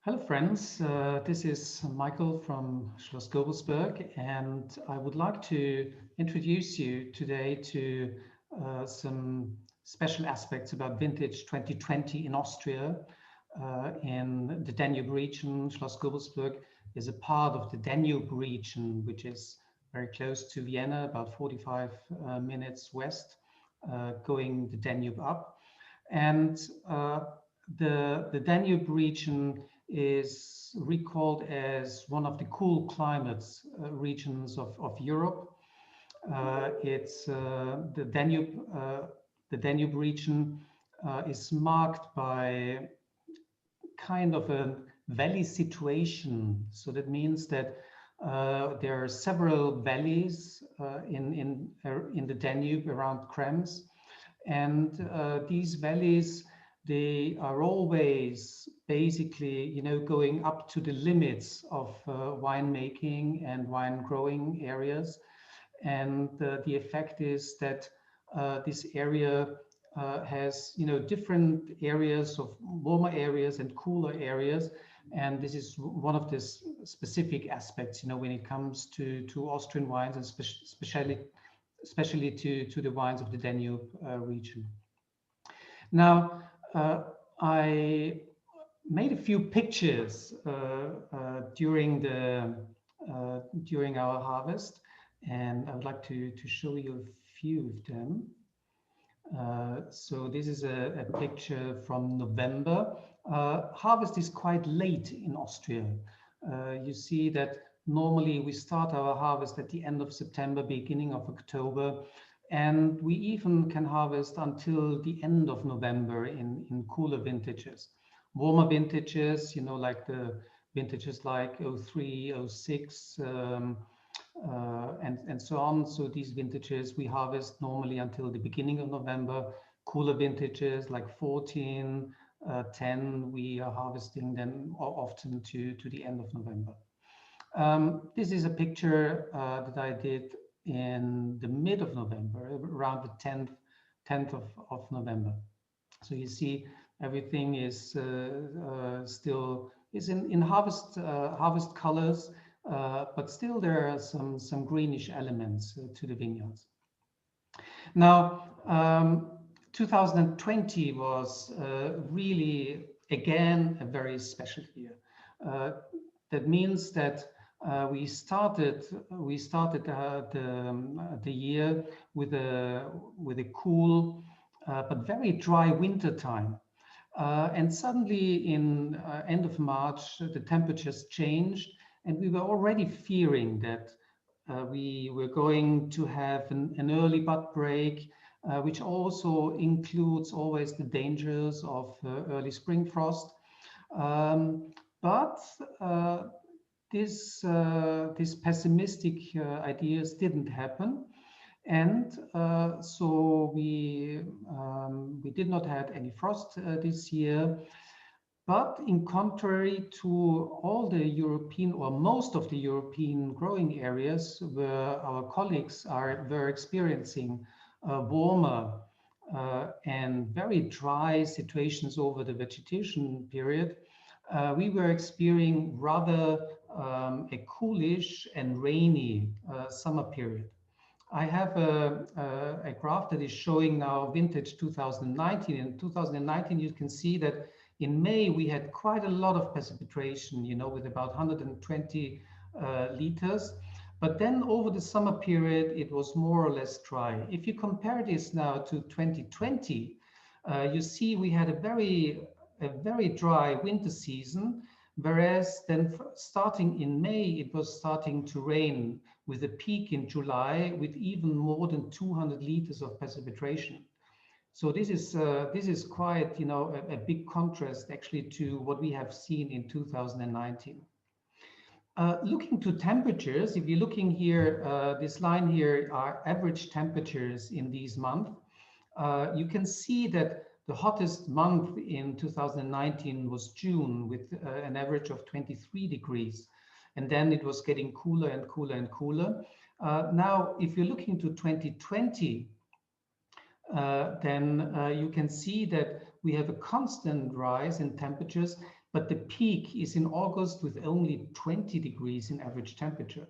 Hello friends, this is Michael from Schloss Gobelsburg, and I would like to introduce you today to some special aspects about vintage 2020 in Austria. In the Danube region, Schloss Gobelsburg is a part of the Danube region, which is very close to Vienna, about 45 minutes west, going the Danube up. And the Danube region is recalled as one of the cool climates regions of Europe. It's the Danube region is marked by kind of a valley situation. So that means that there are several valleys in the Danube around Krems, and these valleys, they are always basically, going up to the limits of winemaking and wine growing areas. And the effect is that this area has, different areas of warmer areas and cooler areas. And this is one of the specific aspects, when it comes to Austrian wines, and especially to the wines of the Danube region. Now, I made a few pictures during our harvest, and I would like to show you a few of them. So this is a picture from November. Harvest is quite late in Austria. You see that normally we start our harvest at the end of September, beginning of October, and we even can harvest until the end of November in cooler vintages. Warmer vintages, like the vintages like 03, 06, and so on. So these vintages we harvest normally until the beginning of November. Cooler vintages like 14, 10, we are harvesting them often to the end of November. This is a picture that I did in the mid of November, around the 10th of November. So you see everything is still in harvest colors, but still there are some greenish elements to the vineyards. Now, 2020 was really, again, a very special year. That means that we started the year with a cool but very dry winter time, and suddenly in end of March the temperatures changed, and we were already fearing that we were going to have an early bud break, which also includes always the dangers of early spring frost. But this pessimistic ideas didn't happen, and so we did not have any frost this year. But in contrary to all the European, or most of the European growing areas where our colleagues were experiencing warmer and very dry situations over the vegetation period, we were experiencing rather a coolish and rainy summer period. I have a graph that is showing now vintage 2019. In 2019, you can see that in May we had quite a lot of precipitation, with about 120 liters. But then over the summer period, it was more or less dry. If you compare this now to 2020, you see we had a very dry winter season, whereas then starting in May, it was starting to rain, with a peak in July with even more than 200 liters of precipitation. So this is quite, a big contrast actually to what we have seen in 2019. Looking to temperatures, if you're looking here, this line here are average temperatures in these months. You can see that the hottest month in 2019 was June, with an average of 23 degrees. And then it was getting cooler and cooler and cooler. Now, if you're looking to 2020, then you can see that we have a constant rise in temperatures. but the peak is in August with only 20 degrees in average temperature.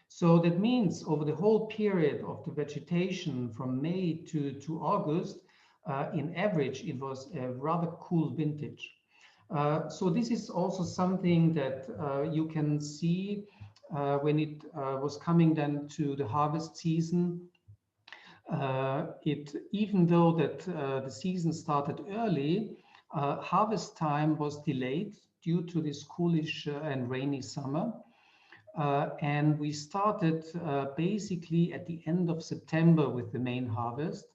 So that means over the whole period of the vegetation from May to August, in average, it was a rather cool vintage. So this is also something that you can see when it was coming then to the harvest season. Even though that the season started early, harvest time was delayed due to this coolish and rainy summer. And we started basically at the end of September with the main harvest.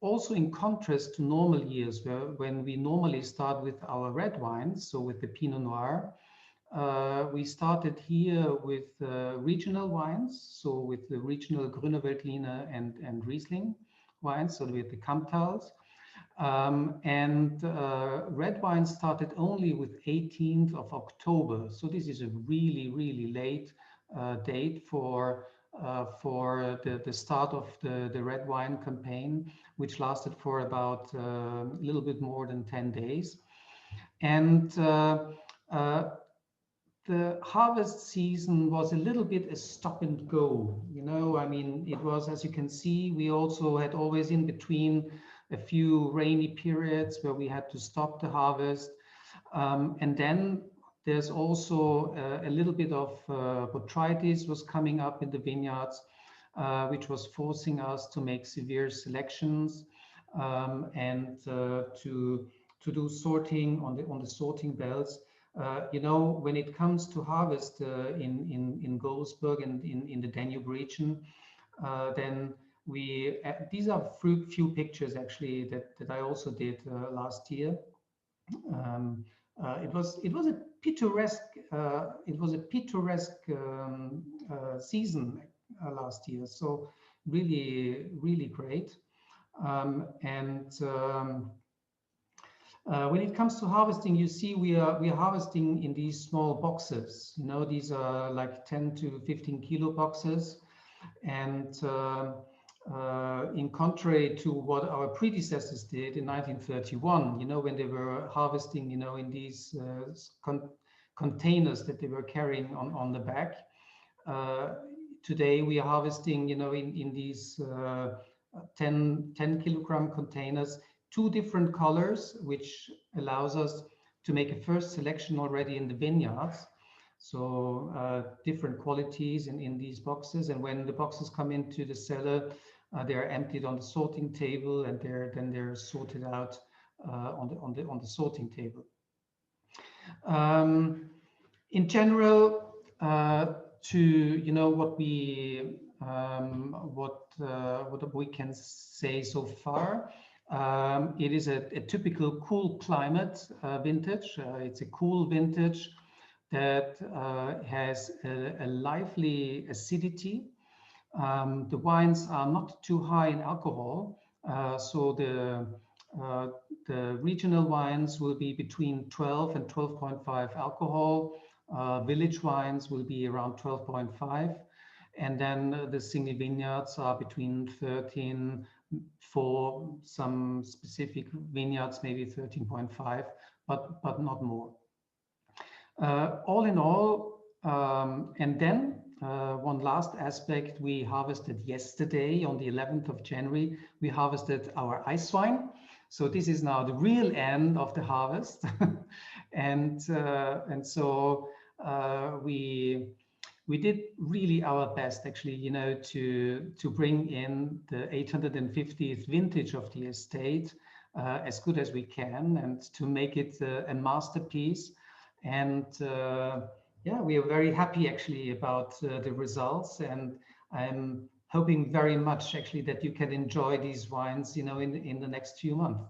Also in contrast to normal years, when we normally start with our red wines, so with the Pinot Noir, we started here with regional wines, so with the regional Grüne Veltliner and Riesling wines, so with the Kamptals. Red wine started only with 18th of October. So this is a really, really late date for the start of the red wine campaign, which lasted for about a little bit more than 10 days. And the harvest season was a little bit a stop and go. You know, I mean, it was, as you can see, we also had always in between a few rainy periods where we had to stop the harvest. And then there's also a little bit of botrytis was coming up in the vineyards, which was forcing us to make severe selections and to do sorting on the sorting belts. You know, when it comes to harvest in Gobelsburg and in the Danube region, then these are few pictures actually that I also did last year. It was a picturesque season last year, so really great. When it comes to harvesting, you see we are harvesting in these small boxes. You know, these are like 10 to 15 kilo boxes, and in contrary to what our predecessors did in 1931, you know, when they were harvesting, you know, in these containers that they were carrying on the back. Today we are harvesting, you know, in these 10 kilogram containers, 2 different colors, which allows us to make a first selection already in the vineyards. So different qualities in these boxes, and when the boxes come into the cellar, they are emptied on the sorting table, and they're sorted out on the sorting table. In general, to you know what we can say so far. It is a typical cool climate vintage. It's a cool vintage that has a lively acidity. The wines are not too high in alcohol, so the regional wines will be between 12 and 12.5 alcohol. Village wines will be around 12.5, and then the single vineyards are between 13. For some specific vineyards, maybe 13.5, but not more. All in all, and then one last aspect, we harvested yesterday on the 11th of January, we harvested our ice wine. So this is now the real end of the harvest. and so we did really our best, actually, you know, to bring in the 850th vintage of the estate as good as we can, and to make it a masterpiece. And yeah, we are very happy actually about the results, and I'm hoping very much actually that you can enjoy these wines, you know, in the next few months.